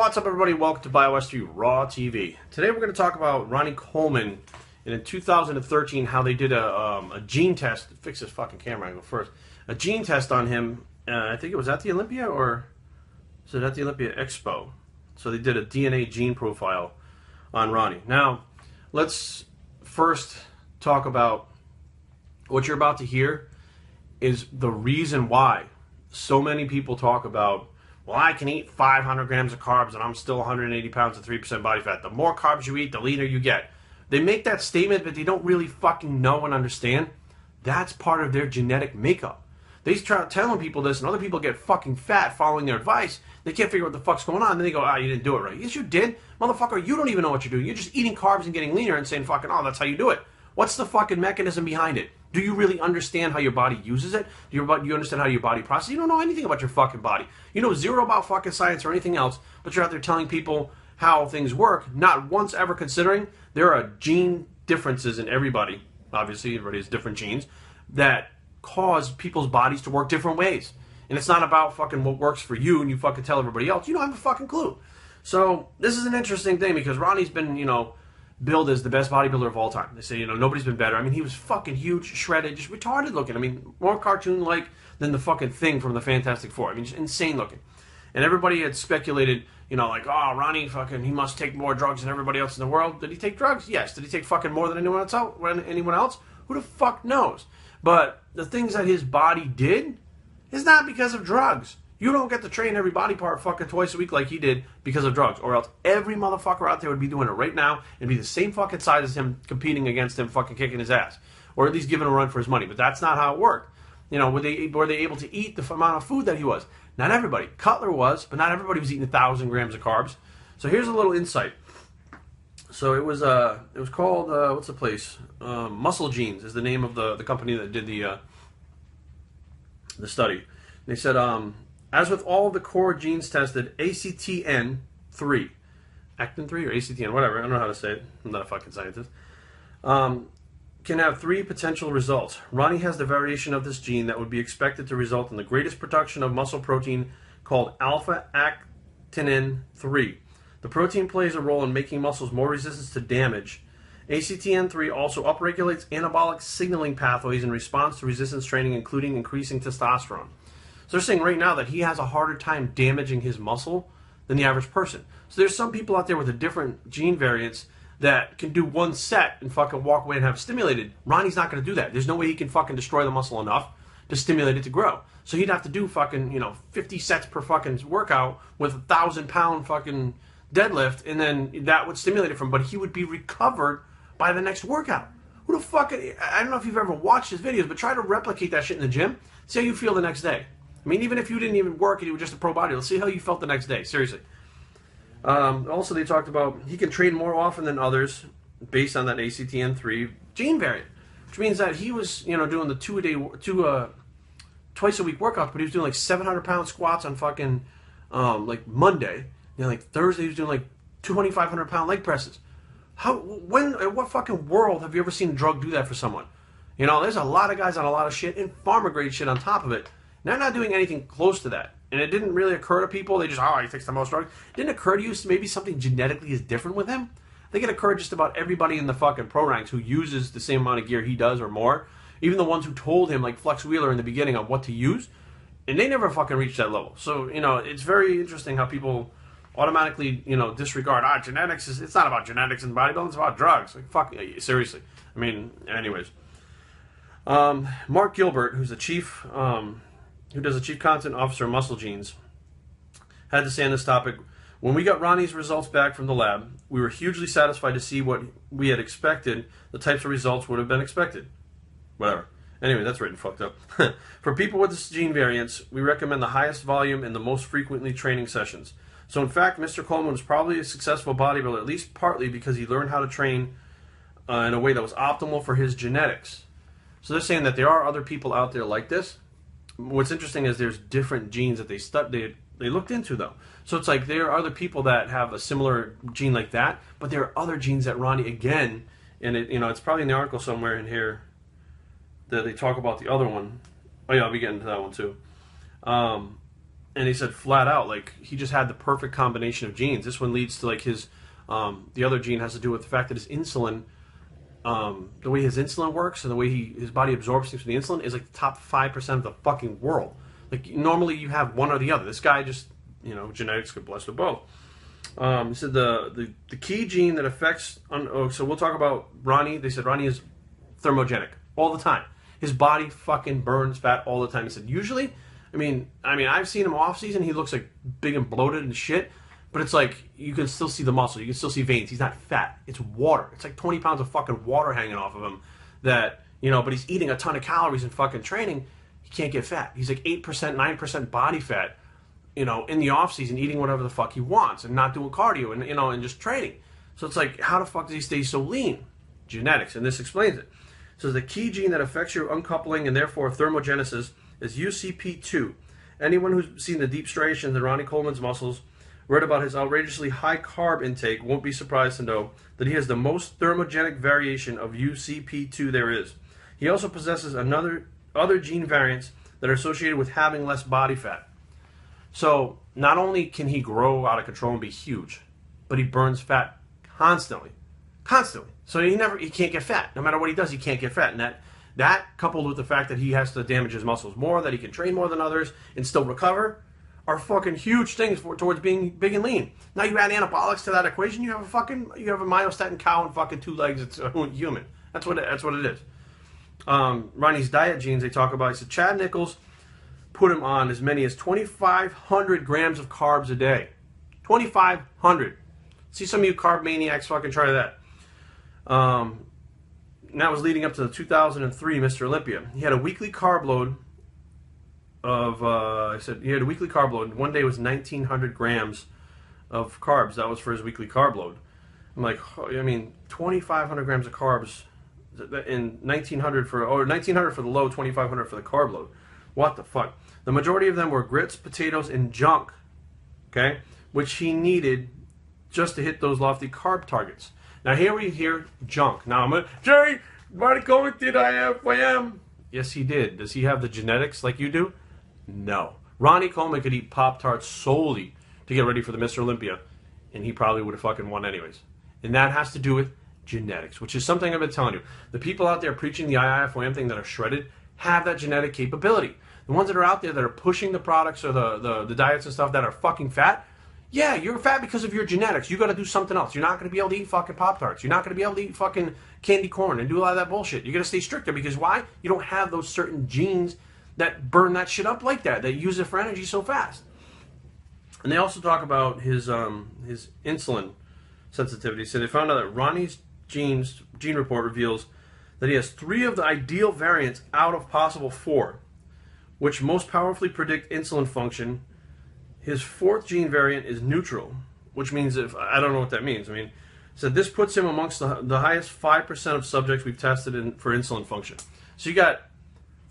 What's up, everybody? Welcome to Bios3 Raw TV. Today we're going to talk about Ronnie Coleman, and in 2013 how they did a gene test. Fix this fucking camera angle first. A gene test on him. I think it was at the Olympia, or was it at the Olympia Expo? So they did a DNA gene profile on Ronnie. Now, let's first talk about what you're about to hear is the reason why so many people talk about, well, I can eat 500 grams of carbs and I'm still 180 pounds and 3% body fat. The more carbs you eat, the leaner you get. They make that statement, but they don't really fucking know and understand. That's part of their genetic makeup. They start telling people this, and other people get fucking fat following their advice. They can't figure out what the fuck's going on. And then they go, you didn't do it right. Yes, you did. Motherfucker, you don't even know what you're doing. You're just eating carbs and getting leaner and saying fucking, oh, that's how you do it. What's the fucking mechanism behind it? Do you really understand how your body uses it? Do you understand how your body processes? You don't know anything about your fucking body. You know zero about fucking science or anything else, but you're out there telling people how things work, not once ever considering there are gene differences in everybody. Obviously, everybody has different genes that cause people's bodies to work different ways. And it's not about fucking what works for you and you fucking tell everybody else. You don't have a fucking clue. So this is an interesting thing because Ronnie's been, billed as the best bodybuilder of all time. They say, nobody's been better. I mean, he was fucking huge, shredded, just retarded looking. I mean, more cartoon-like than the fucking Thing from the Fantastic Four. I mean, just insane looking. And everybody had speculated, like, oh, Ronnie fucking, he must take more drugs than everybody else in the world. Did he take drugs? Yes. Did he take fucking more than anyone else? Who the fuck knows? But the things that his body did is not because of drugs. You don't get to train every body part fucking twice a week like he did because of drugs. Or else every motherfucker out there would be doing it right now and be the same fucking size as him, competing against him, fucking kicking his ass. Or at least giving a run for his money. But that's not how it worked. Were they able to eat the amount of food that he was? Not everybody. Cutler was, but not everybody was eating 1,000 grams of carbs. So here's a little insight. So it was called, what's the place? Muscle Genes is the name of the company that did the study. They said, as with all of the core genes tested, ACTN3, actin 3 or ACTN, whatever, I don't know how to say it, I'm not a fucking scientist, can have three potential results. Ronnie has the variation of this gene that would be expected to result in the greatest production of muscle protein called alpha-actinin 3. The protein plays a role in making muscles more resistant to damage. ACTN3 also upregulates anabolic signaling pathways in response to resistance training, including increasing testosterone. So they're saying right now that he has a harder time damaging his muscle than the average person. So there's some people out there with a different gene variants that can do one set and fucking walk away and have stimulated. Ronnie's not going to do that. There's no way he can fucking destroy the muscle enough to stimulate it to grow. So he'd have to do fucking, 50 sets per fucking workout with 1,000-pound fucking deadlift, and then that would stimulate it from, but he would be recovered by the next workout. Who the fuck, I don't know if you've ever watched his videos, but try to replicate that shit in the gym. See how you feel the next day. I mean, even if you didn't even work and you were just a pro bodybuilder, see how you felt the next day. Seriously. Also, they talked about he can train more often than others based on that ACTN3 gene variant, which means that he was, doing the twice a week workouts, but he was doing like 700-pound squats on fucking like Monday. Like Thursday, he was doing like 2,500-pound leg presses. In what fucking world have you ever seen a drug do that for someone? There's a lot of guys on a lot of shit and pharma grade shit on top of it. They're not doing anything close to that. And it didn't really occur to people. They just, he takes the most drugs. It didn't occur to you maybe something genetically is different with him? I think it occurred just about everybody in the fucking pro ranks who uses the same amount of gear he does or more. Even the ones who told him, like Flex Wheeler in the beginning, on what to use. And they never fucking reached that level. So, it's very interesting how people automatically, disregard, genetics it's not about genetics in bodybuilding, it's about drugs. Like, fuck, seriously. I mean, anyways. Mark Gilbert, who's the chief, who does the chief content officer of Muscle Genes, had to say on this topic, when we got Ronnie's results back from the lab, we were hugely satisfied to see what we had expected, the types of results would have been expected. Whatever. Anyway, that's written fucked up. For people with this gene variants, we recommend the highest volume and the most frequently training sessions. So in fact, Mr. Coleman was probably a successful bodybuilder, at least partly because he learned how to train in a way that was optimal for his genetics. So they're saying that there are other people out there like this. What's interesting is there's different genes that they looked into, though. So it's like there are other people that have a similar gene like that, but there are other genes that Ronnie, again, and it's probably in the article somewhere in here that they talk about the other one. Oh yeah, I'll be getting to that one too. And he said flat out, like, he just had the perfect combination of genes. This one leads to, like, his, the other gene has to do with the fact that his insulin, the way his insulin works and the way his body absorbs things from the insulin is like the top 5% of the fucking world. Like, normally you have one or the other. This guy just, genetics could bless with both. He said the key gene that affects, so we'll talk about Ronnie. They said Ronnie is thermogenic all the time. His body fucking burns fat all the time. He said usually, I mean, I've seen him off season. He looks like big and bloated and shit. But it's like, you can still see the muscle. You can still see veins. He's not fat. It's water. It's like 20 pounds of fucking water hanging off of him that, but he's eating a ton of calories in fucking training. He can't get fat. He's like 8%, 9% body fat, in the off season, eating whatever the fuck he wants and not doing cardio and, and just training. So it's like, how the fuck does he stay so lean? Genetics. And this explains it. So the key gene that affects your uncoupling and therefore thermogenesis is UCP2. Anyone who's seen the deep striations in Ronnie Coleman's muscles, read about his outrageously high carb intake, won't be surprised to know that he has the most thermogenic variation of UCP2 there is. He also possesses other gene variants that are associated with having less body fat. So not only can he grow out of control and be huge, but he burns fat constantly. So he can't get fat. No matter what he does, he can't get fat. And that coupled with the fact that he has to damage his muscles more, that he can train more than others and still recover, are fucking huge things towards being big and lean. Now you add anabolics to that equation, you have a myostatin cow and fucking 2 legs. It's a human. That's what it is. Ronnie's diet genes they talk about. He said Chad Nichols put him on as many as 2,500 grams of carbs a day. 2,500. See some of you carb maniacs fucking try that. And that was leading up to the 2003 Mr. Olympia. He had a weekly carb load of, he had a weekly carb load. One day was 1,900 grams of carbs. That was for his weekly carb load. I'm like, 2,500 grams of carbs in 1,900 for the low, 2,500 for the carb load. What the fuck? The majority of them were grits, potatoes, and junk, okay, which he needed just to hit those lofty carb targets. Now here we hear junk. Now Jerry, Ronnie Coleman did IFYM. Yes, he did. Does he have the genetics like you do? No. Ronnie Coleman could eat Pop-Tarts solely to get ready for the Mr. Olympia, and he probably would have fucking won anyways. And that has to do with genetics, which is something I've been telling you. The people out there preaching the IFYM thing that are shredded have that genetic capability. The ones that are out there that are pushing the products or the diets and stuff that are fucking fat, yeah, you're fat because of your genetics. You got to do something else. You're not going to be able to eat fucking Pop-Tarts. You're not going to be able to eat fucking candy corn and do a lot of that bullshit. You're going to stay stricter because why? You don't have those certain genes that burn that shit up like that use it for energy so fast. And they also talk about his insulin sensitivity. So they found out that Ronnie's gene report reveals that he has 3 of the ideal variants out of possible 4, which most powerfully predict insulin function. His 4th gene variant is neutral, which means I don't know what that means. So this puts him amongst the highest 5% of subjects we've tested for insulin function. So you got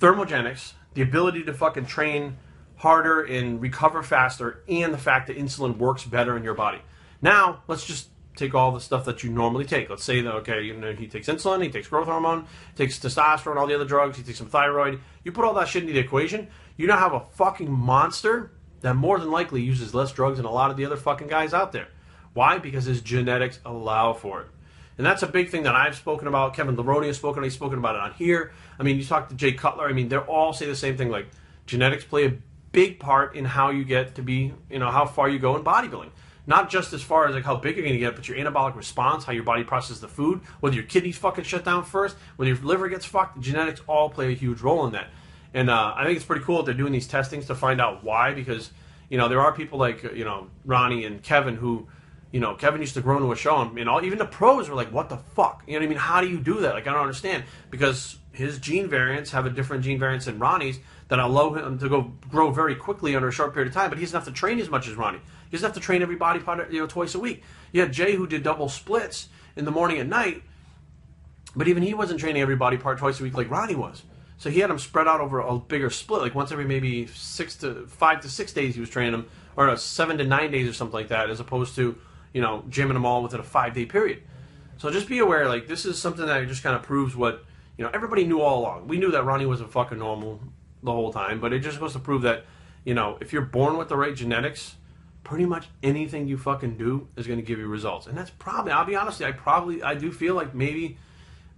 thermogenics, the ability to fucking train harder and recover faster, and the fact that insulin works better in your body. Now, let's just take all the stuff that you normally take. Let's say that, okay, he takes insulin, he takes growth hormone, takes testosterone, all the other drugs, he takes some thyroid. You put all that shit into the equation, you now have a fucking monster that more than likely uses less drugs than a lot of the other fucking guys out there. Why? Because his genetics allow for it. And that's a big thing that I've spoken about. Kevin Ronnie has spoken. He's spoken about it on here. You talk to Jay Cutler. They all say the same thing. Like, genetics play a big part in how you get to be, how far you go in bodybuilding. Not just as far as like how big you're going to get, but your anabolic response, how your body processes the food, whether your kidneys fucking shut down first, whether your liver gets fucked. Genetics all play a huge role in that. And I think it's pretty cool that they're doing these testings to find out why, because, there are people like, Ronnie and Kevin who, Kevin used to grow into a show, and even the pros were like, what the fuck? You know what I mean? How do you do that? Like, I don't understand. Because his gene variants have a different gene variants than Ronnie's that allow him to grow very quickly under a short period of time, but he doesn't have to train as much as Ronnie. He doesn't have to train every body part, twice a week. You had Jay who did double splits in the morning and night, but even he wasn't training every body part twice a week like Ronnie was. So he had him spread out over a bigger split, like once every maybe 5 to 6 days he was training them, or 7 to 9 days or something like that, as opposed to, gymming them all within a 5-day period. So just be aware, like, this is something that just kind of proves what, everybody knew all along. We knew that Ronnie wasn't fucking normal the whole time, but it just goes to prove that, you know, if you're born with the right genetics, pretty much anything you fucking do is going to give you results. And that's probably, I'll be honest, I do feel like maybe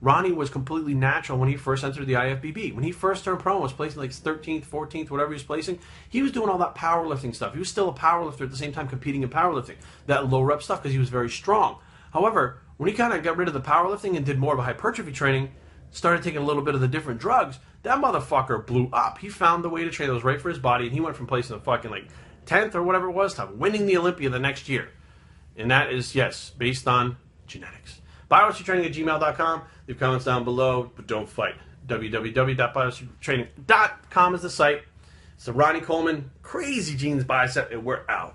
Ronnie was completely natural when he first entered the IFBB. When he first turned pro and was placing like 13th, 14th, whatever he was placing, he was doing all that powerlifting stuff. He was still a powerlifter at the same time competing in powerlifting, that low rep stuff, because he was very strong. However, when he kind of got rid of the powerlifting and did more of a hypertrophy training, started taking a little bit of the different drugs, that motherfucker blew up. He found the way to train that was right for his body, and he went from placing a fucking like 10th or whatever it was to winning the Olympia the next year. And that is, yes, based on genetics. Bios3training@gmail.com. Leave comments down below, but don't fight. www.bios3training.com is the site. It's the Ronnie Coleman Crazy Genes Bicep, and we're out.